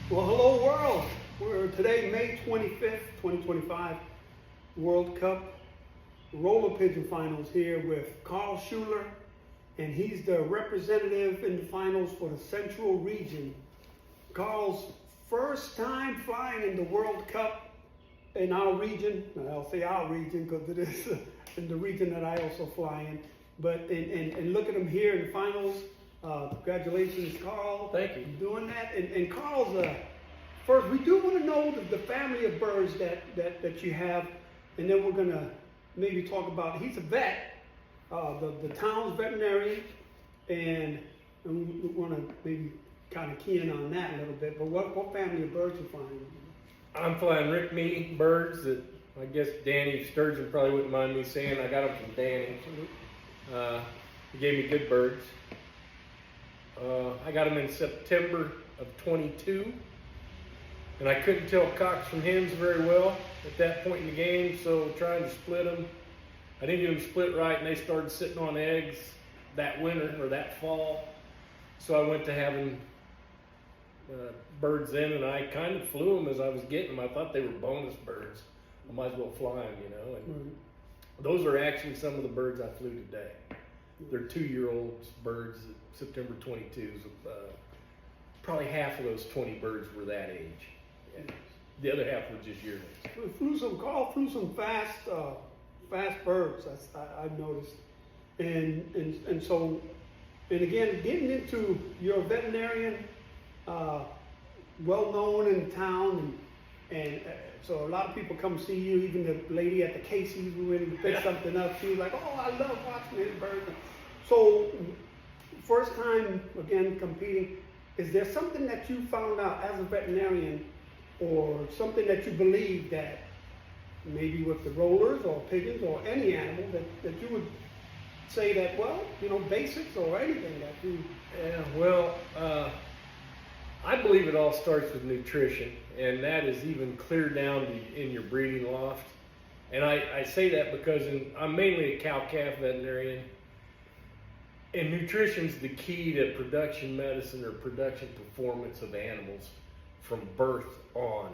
Well, hello world. We're today, May 25th, 2025, World Cup roller pigeon finals here with Carl Schuler, and he's the representative in the finals for the Central region. Carl's first time flying in the World Cup in our region. I'll say our region because it is in the region that I also fly in. But and look at him here in the finals. Congratulations, Carl. Thank you. Doing that. And Carl's first, we do want to know the family of birds that you have, and then we're gonna maybe talk about. He's a vet, the town's veterinarian, and we want to maybe kind of key in on that a little bit. But what family of birds you flying? I'm flying Rick Me birds that I guess Danny Sturgeon probably wouldn't mind me saying. I got them from Danny. He gave me good birds. I got them in September of 22, and I couldn't tell cocks from hens very well at that point in the game, so trying to split them, I didn't get them split right, and they started sitting on eggs that winter or that fall. So I went to having birds in, and I kind of flew them as I was getting them. I thought they were bonus birds. I might as well fly them, you know. And those are actually some of the birds I flew today. They're 2-year-old birds, September 22s. Probably half of those 20 birds were that age. Yeah. The other half were just yearlings. Carl flew some fast birds. I've noticed, and so, and again, getting into you're a veterinarian, well known in town, and so a lot of people come see you. Even the lady at the Casey's, we went to pick something up. She was like, "Oh, I love watching his birds." So, first time again competing. Is there something that you found out as a veterinarian, or something that you believe that maybe with the rollers or pigeons or any animal that you would say that, well, you know, basics or anything that you... Yeah, well, I believe it all starts with nutrition, and that is even clear down in your breeding loft. And I say that because I'm mainly a cow-calf veterinarian, and nutrition's the key to production medicine or production performance of animals from birth on.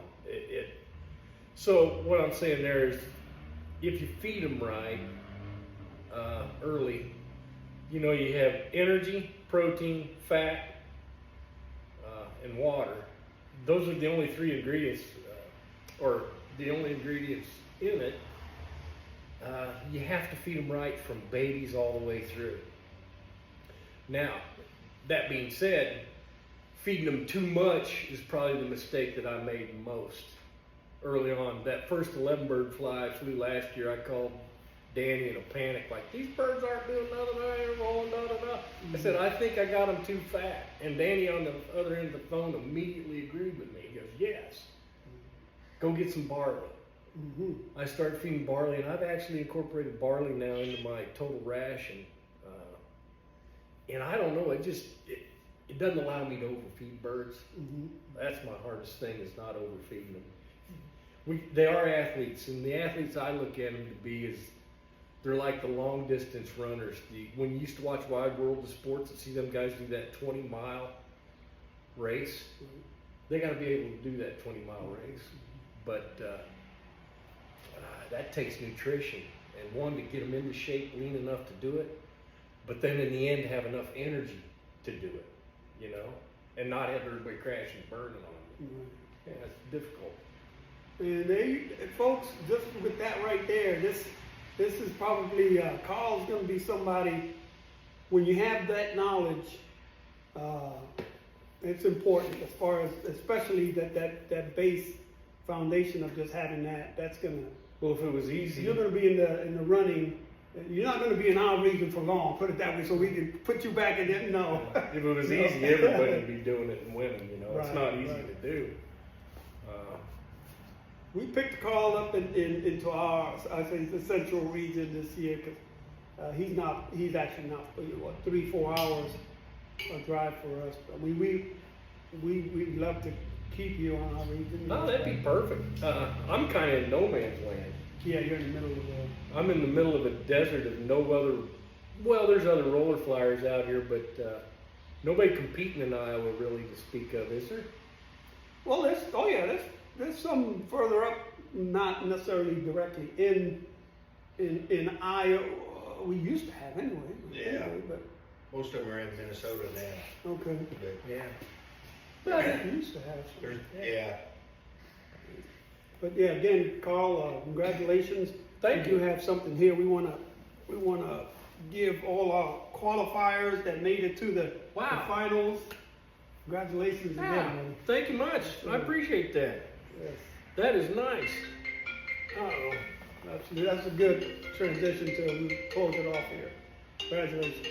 So what I'm saying there is, if you feed them right early, you know, you have energy, protein, fat, and water. Those are the only 3 ingredients, or the only ingredients in it. You have to feed them right from babies all the way through. Now, that being said, feeding them too much is probably the mistake that I made most early on. That first 11 bird fly I flew last year, I called Danny in a panic, like, these birds aren't doing nothing, they're rolling, I said, I think I got them too fat. And Danny on the other end of the phone immediately agreed with me. He goes, yes, go get some barley. I started feeding barley, and I've actually incorporated barley now into my total ration. And I don't know, it doesn't allow me to overfeed birds. That's my hardest thing, is not overfeeding them. They are athletes, and the athletes I look at them to be is, they're like the long distance runners. When you used to watch Wide World of Sports and see them guys do that 20-mile race, they got to be able to do that 20-mile race. But that takes nutrition, and one, to get them into shape, lean enough to do it, but then in the end have enough energy to do it, you know, and not have everybody crashing and burning on them. Yeah, it's difficult. And folks, just with that right there, this is probably, Carl's going to be somebody, when you have that knowledge, it's important as far as, especially that base foundation of just having that's going to... Well, if it was easy... You're going to be in the running. You're not going to be in our region for long, put it that way, so we can put you back in it. No. If it was easy, everybody would be doing it and winning, you know. It's not easy to do. We picked Carl up into our, I say, the central region this year, because he's actually not, 3-4 hours a drive for us. I mean, we'd love to keep you on our region. No, that'd be perfect. I'm kind of in no man's land. Yeah, you're in the middle of I'm in the middle of a desert of no other, well, there's other roller flyers out here, but nobody competing in Iowa really to speak of, is there? Well, there's some further up, not necessarily directly in Iowa. We used to have anyway. Yeah. Anyway, but Most of them are in Minnesota now. okay. But Yeah. But we used to have some. there's, yeah. But yeah, again, Carl, congratulations. Thank We you. do have something here. We wanna give all our qualifiers that made it to the Wow. finals. Congratulations again, Yeah. man. Thank you much. I appreciate that. Yes. That is nice. Uh-oh. That's a good transition to close it off here. Congratulations.